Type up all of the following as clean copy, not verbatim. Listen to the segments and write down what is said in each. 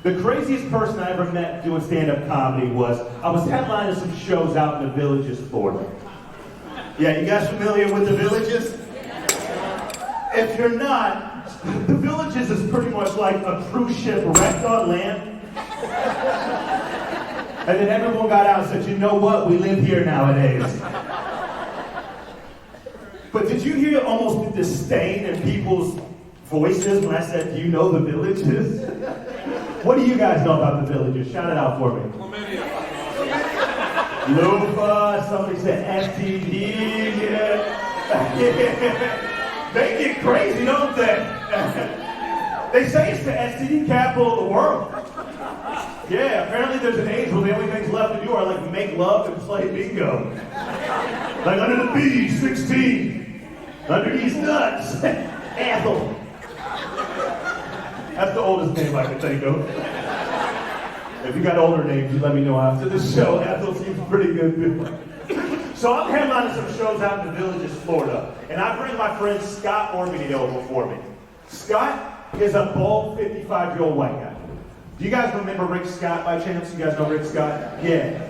The craziest person I ever met doing stand-up comedy was, I was headlining some shows out in the Villages, Florida. Yeah, you guys familiar with the Villages? If you're not, the Villages is pretty much like a cruise ship wrecked on land. And then everyone got out and said, you know what, we live here nowadays. But did you hear almost the disdain in people's voices when I said, do you know the Villages? What do you guys know about the Villages? Shout it out for me. Loofah, somebody said STD, yeah. They get crazy, don't they? They say it's the STD capital of the world. Yeah, apparently there's an age where the only things left to do are like make love and play bingo. Like under the B, 16. Under these nuts, Ethel. That's the oldest name I can think of. If you got older names, you let me know after the show. Ethel seems pretty good. So I'm headlining some shows out in the Villages, Florida, and I bring my friend Scott Ormany over for me. Scott is a bald 55-year-old white guy. Do you guys remember Rick Scott by chance? You guys know Rick Scott? Yeah.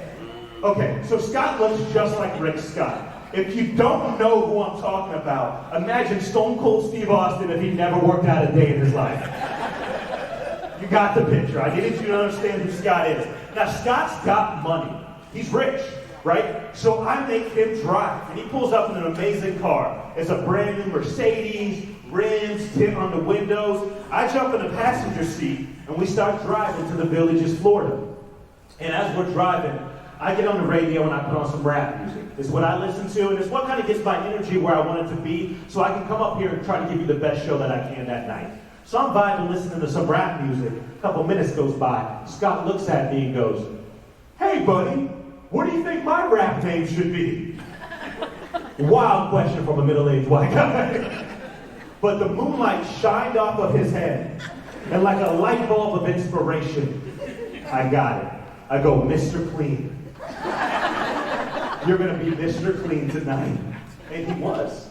Okay, so Scott looks just like Rick Scott. If you don't know who I'm talking about, imagine Stone Cold Steve Austin if he never worked out a day in his life. You got the picture. I needed you to understand who Scott is. Now, Scott's got money. He's rich, right? So I make him drive. And he pulls up in an amazing car. It's a brand new Mercedes, rims, tint on the windows. I jump in the passenger seat, and we start driving to the Villages, Florida. And as we're driving, I get on the radio and I put on some rap music. It's what I listen to, and it's what kind of gets my energy where I want it to be, so I can come up here and try to give you the best show that I can that night. So I'm vibing listening to some rap music. A couple minutes goes by. Scott looks at me and goes, "Hey, buddy, what do you think my rap name should be?" Wild question from a middle-aged white guy. But the moonlight shined off of his head, and like a light bulb of inspiration, I got it. I go, "Mr. Clean. You're gonna be Mr. Clean tonight." And he was.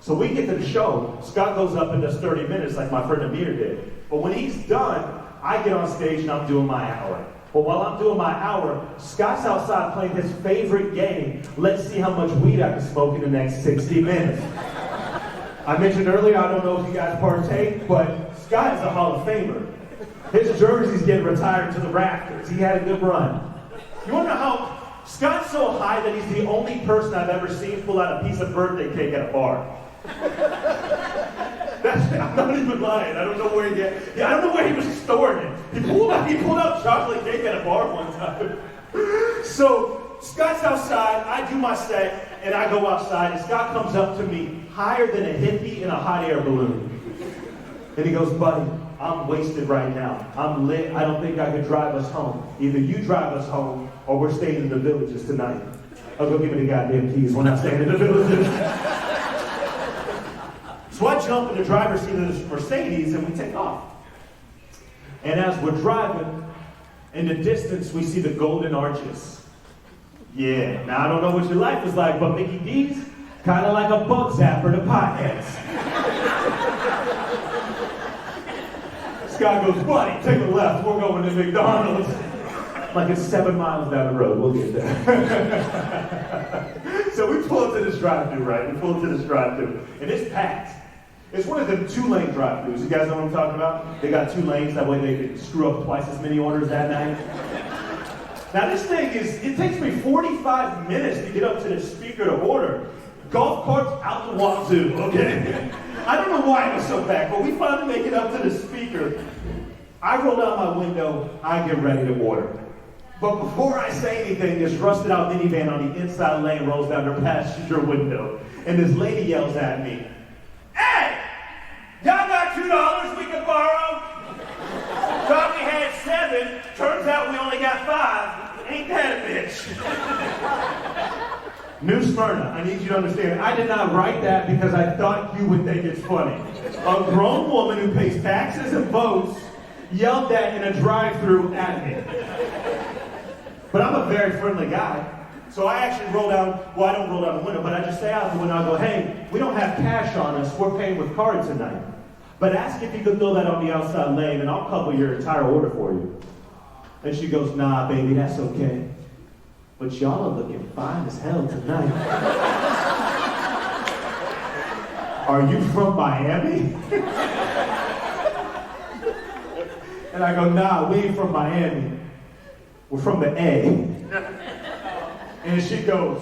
So we get to the show. Scott goes up and does 30 minutes like my friend Amir did. But when he's done, I get on stage and I'm doing my hour. But while I'm doing my hour, Scott's outside playing his favorite game. Let's see how much weed I can smoke in the next 60 minutes. I mentioned earlier, I don't know if you guys partake, but Scott is a Hall of Famer. His jersey's getting retired to the rafters. He had a good run. You wanna know how Scott's so high that he's the only person I've ever seen pull out a piece of birthday cake at a bar. I'm not even lying. I don't know where I don't know where he was storing it. He pulled out chocolate cake at a bar one time. So Scott's outside, I do my set, and I go outside, and Scott comes up to me higher than a hippie in a hot air balloon. And he goes, "Buddy, I'm wasted right now. I'm lit. I don't think I could drive us home. Either you drive us home, or we're staying in the Villages tonight." I'll go give me the goddamn keys. We're not staying in the Villages. So I jump in the driver's seat of this Mercedes and we take off. And as we're driving, in the distance we see the Golden Arches. Yeah, now I don't know what your life is like, but Mickey D's kind of like a bug zapper to potheads. Scott goes, "Buddy, take a left, we're going to McDonald's." Like it's 7 miles down the road, we'll get there. So we pull up to this drive-thru, right? We pull up to this drive-thru, and it's packed. It's one of them 2-lane drive-thrus. You guys know what I'm talking about? They got 2 lanes, that way they can screw up twice as many orders that night. Now this thing it takes me 45 minutes to get up to the speaker to order. Golf carts out the wazoo, okay? I don't know why it was so bad, but we finally make it up to the speaker. I roll down my window, I get ready to order. But before I say anything, this rusted out minivan on the inside lane rolls down her passenger window. And this lady yells at me, "Hey, y'all got $2 we can borrow?" Thought we had 7, turns out we only got 5. Ain't that a bitch? New Smyrna, I need you to understand, I did not write that because I thought you would think it's funny. A grown woman who pays taxes and votes yelled that in a drive-thru at me. But I'm a very friendly guy. So I actually roll down, well, I don't roll down the window, but I just stay out the window and I go, "Hey, we don't have cash on us. We're paying with card tonight." But ask if you could throw that on the outside lane and I'll cover your entire order for you. And she goes, nah, baby, that's okay. But y'all are looking fine as hell tonight. Are you from Miami? And I go, nah, we ain't from Miami. We're from the A. And she goes,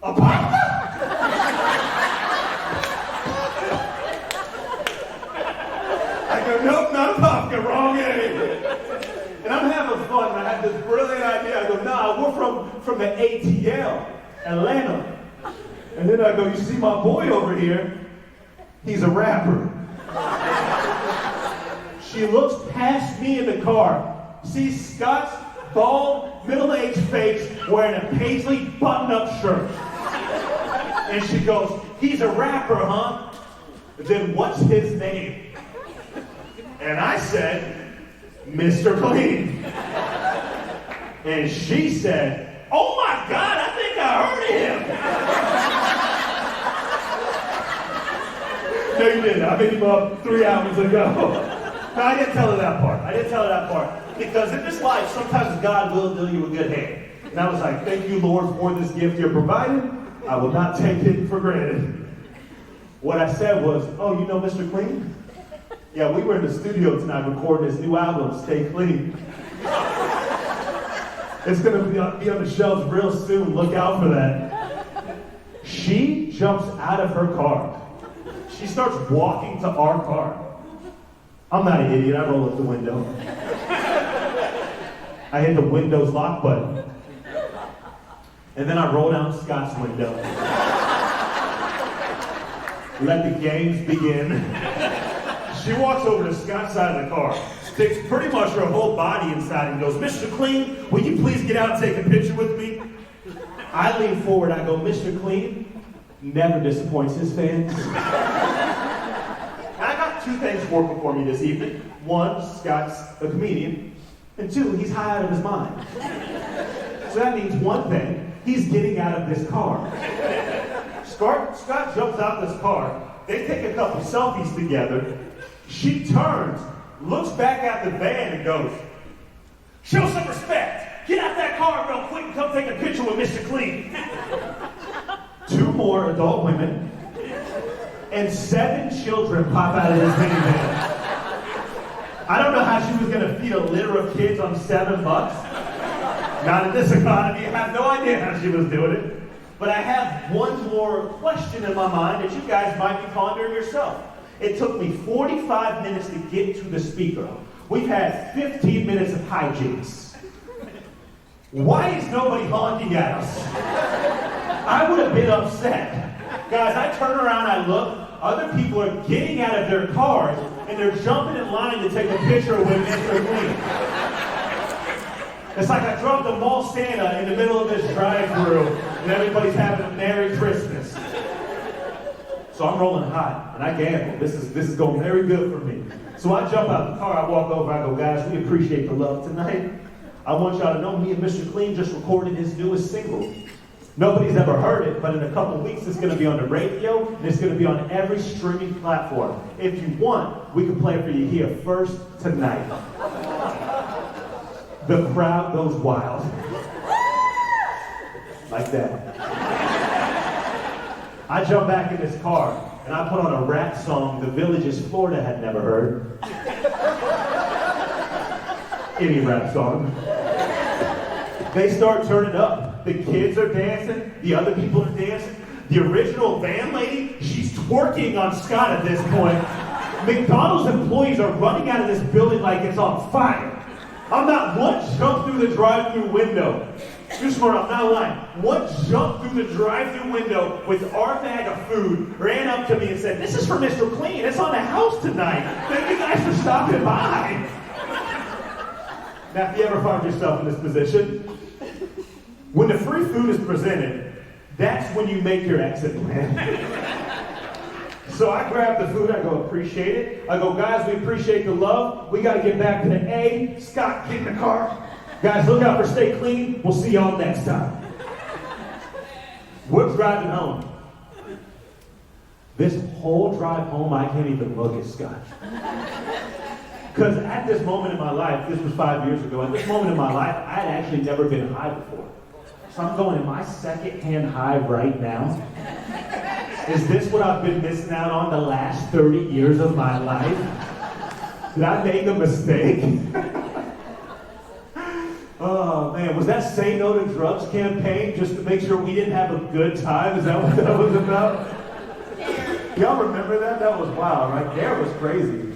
a pasta? I go, nope, not a pasta, wrong A. And I'm having fun, and I have this brilliant idea. I go, nah, we're from the ATL, Atlanta. And then I go, you see my boy over here? He's a rapper. She looks past me in the car, sees Scott's bald, middle-aged face wearing a paisley button-up shirt. And she goes, he's a rapper, huh? Then what's his name? And I said, Mr. Clean. And she said, oh my God, I think I heard him. No, you didn't. I made him up 3 hours ago. No, I didn't tell her that part. Because in this life, sometimes God will deal you a good hand. And I was like, thank you, Lord, for this gift you're providing. I will not take it for granted. What I said was, oh, you know Mr. Clean? Yeah, we were in the studio tonight recording this new album, Stay Clean. It's going to be on the shelves real soon. Look out for that. She jumps out of her car. She starts walking to our car. I'm not an idiot. I roll up the window. I hit the Windows lock button. And then I roll down Scott's window. Let the games begin. She walks over to Scott's side of the car, sticks pretty much her whole body inside and goes, Mr. Clean, will you please get out and take a picture with me? I lean forward, I go, Mr. Clean never disappoints his fans. I got 2 things working for me this evening. 1, Scott's a comedian, and 2, he's high out of his mind. So that means 1 thing, he's getting out of this car. Scott jumps out this car, they take a couple selfies together. She turns, looks back at the van and goes, show some respect. Get out that car real quick and come take a picture with Mr. Clean. 2 more adult women and 7 children pop out of this minivan. I don't know how she was going to feed a litter of kids on $7. Not in this economy. I have no idea how she was doing it. But I have one more question in my mind that you guys might be pondering yourself. It took me 45 minutes to get to the speaker. We've had 15 minutes of hijinks. Why is nobody honking at us? I would have been upset. Guys, I turn around, I look, other people are getting out of their cars, and they're jumping in line to take a picture with Mr. Clean. It's like I dropped a mall Santa in the middle of this drive-thru, and everybody's having a Merry Christmas. So I'm rolling hot, and I gamble. This is going very good for me. So I jump out the car, I walk over, I go, guys, we appreciate the love tonight. I want y'all to know me and Mr. Clean just recorded his newest single. Nobody's ever heard it, but in a couple weeks it's going to be on the radio, and it's going to be on every streaming platform. If you want, we can play it for you here first tonight. The crowd goes wild. Like that. I jump back in this car, and I put on a rap song the villages Florida had never heard. Any rap song. They start turning up. The kids are dancing. The other people are dancing. The original van lady, she's twerking on Scott at this point. McDonald's employees are running out of this building like it's on fire. I'm not one jump through the drive-thru window. You're smart, I'm not lying. One jumped through the drive-thru window with our bag of food, ran up to me and said, this is for Mr. Clean. It's on the house tonight. Thank you guys for stopping by. Now, if you ever find yourself in this position, when the free food is presented, that's when you make your exit plan. So I grab the food, I go, appreciate it. I go, guys, we appreciate the love. We got to get back to the A. Scott, get in the car. Guys, look out for Stay Clean. We'll see y'all next time. We're driving home. This whole drive home, I can't even look at Scott. Because at this moment in my life, this was 5 years ago, at this moment in my life, I had actually never been high before. So I'm going, am I secondhand high right now? Is this what I've been missing out on the last 30 years of my life? Did I make a mistake? Oh man, was that Say No to Drugs campaign just to make sure we didn't have a good time? Is that what that was about? Y'all remember that? That was wild, right? Dare was crazy.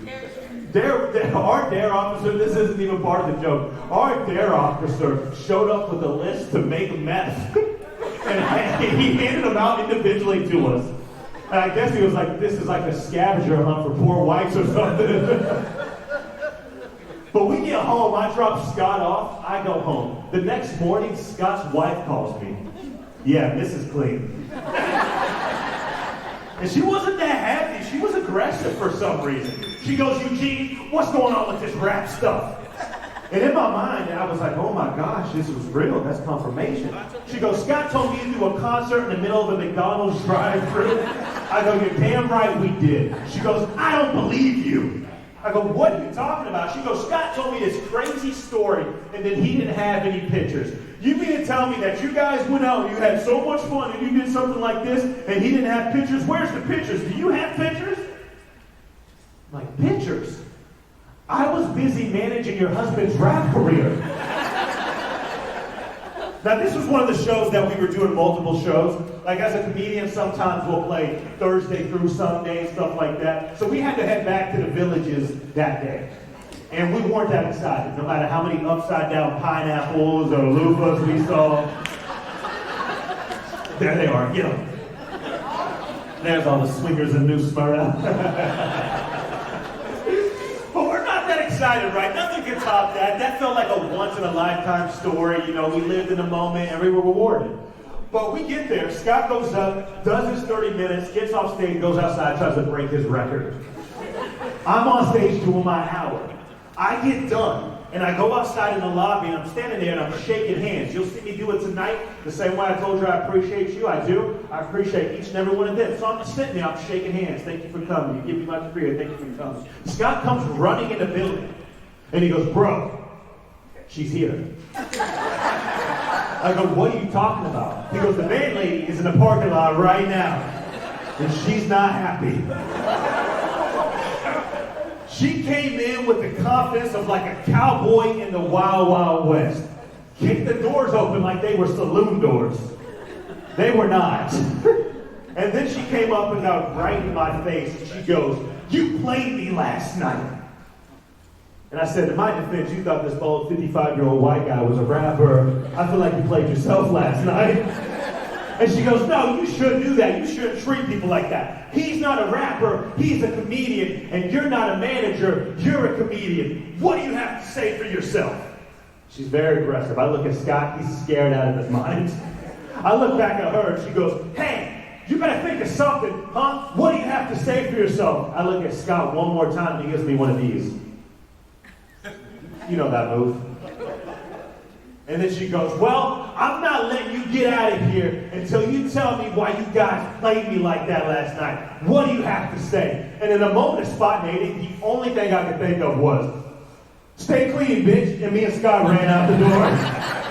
Our dare officer, this isn't even part of the joke. Our dare officer showed up with a list to make meth. And he handed them out individually to us. And I guess he was like, this is like a scavenger hunt for poor whites or something. But we get home, I drop Scott off, I go home. The next morning, Scott's wife calls me. Yeah, Mrs. Clean. And she wasn't that happy. She was aggressive for some reason. She goes, Eugene, what's going on with this rap stuff? And in my mind, I was like, oh my gosh, this was real. That's confirmation. She goes, Scott told me to do a concert in the middle of a McDonald's drive-thru. I go, you're damn right we did. She goes, I don't believe you. I go, what are you talking about? She goes, Scott told me this crazy story, and then he didn't have any pictures. You mean to tell me that you guys went out and you had so much fun and you did something like this, and he didn't have pictures? Where's the pictures? Do you have pictures? I'm like, pictures? I was busy managing your husband's rap career. Now, this was one of the shows that we were doing multiple shows. Like, as a comedian, sometimes we'll play Thursday through Sunday, stuff like that. So we had to head back to the villages that day. And we weren't that excited, no matter how many upside-down pineapples or loofahs we saw. There they are, get them. There's all the swingers in New Smyrna. But we're not that excited, right? Nothing can top that. That felt like a once-in-a-lifetime story. You know, we lived in the moment and we were rewarded. But we get there, Scott goes up, does his 30 minutes, gets off stage, goes outside, tries to break his record. I'm on stage doing my hour. I get done, and I go outside in the lobby, and I'm standing there, and I'm shaking hands. You'll see me do it tonight, the same way I told you I appreciate you. I do. I appreciate each and every one of them. So I'm just sitting there, I'm shaking hands. Thank you for coming. You give me my career. Thank you for coming. Scott comes running in the building, and he goes, bro, she's here. I go, what are you talking about? He goes, the band lady is in the parking lot right now, and she's not happy. She came in with the confidence of like a cowboy in the Wild Wild West. Kicked the doors open like they were saloon doors. They were not. And then she came up and got right in my face and she goes, you played me last night. And I said, in my defense, you thought this bold 55-year-old white guy was a rapper. I feel like you played yourself last night. And she goes, no, you shouldn't do that. You shouldn't treat people like that. He's not a rapper, he's a comedian, and you're not a manager, you're a comedian. What do you have to say for yourself? She's very aggressive. I look at Scott, he's scared out of his mind. I look back at her and she goes, hey, you better think of something, huh? What do you have to say for yourself? I look at Scott one more time and he gives me one of these. You know that move. And then she goes, well, I'm not letting you get out of here until you tell me why you guys played me like that last night. What do you have to say? And in a moment of spontaneity, the only thing I could think of was, stay clean, bitch. And me and Scott ran out the door.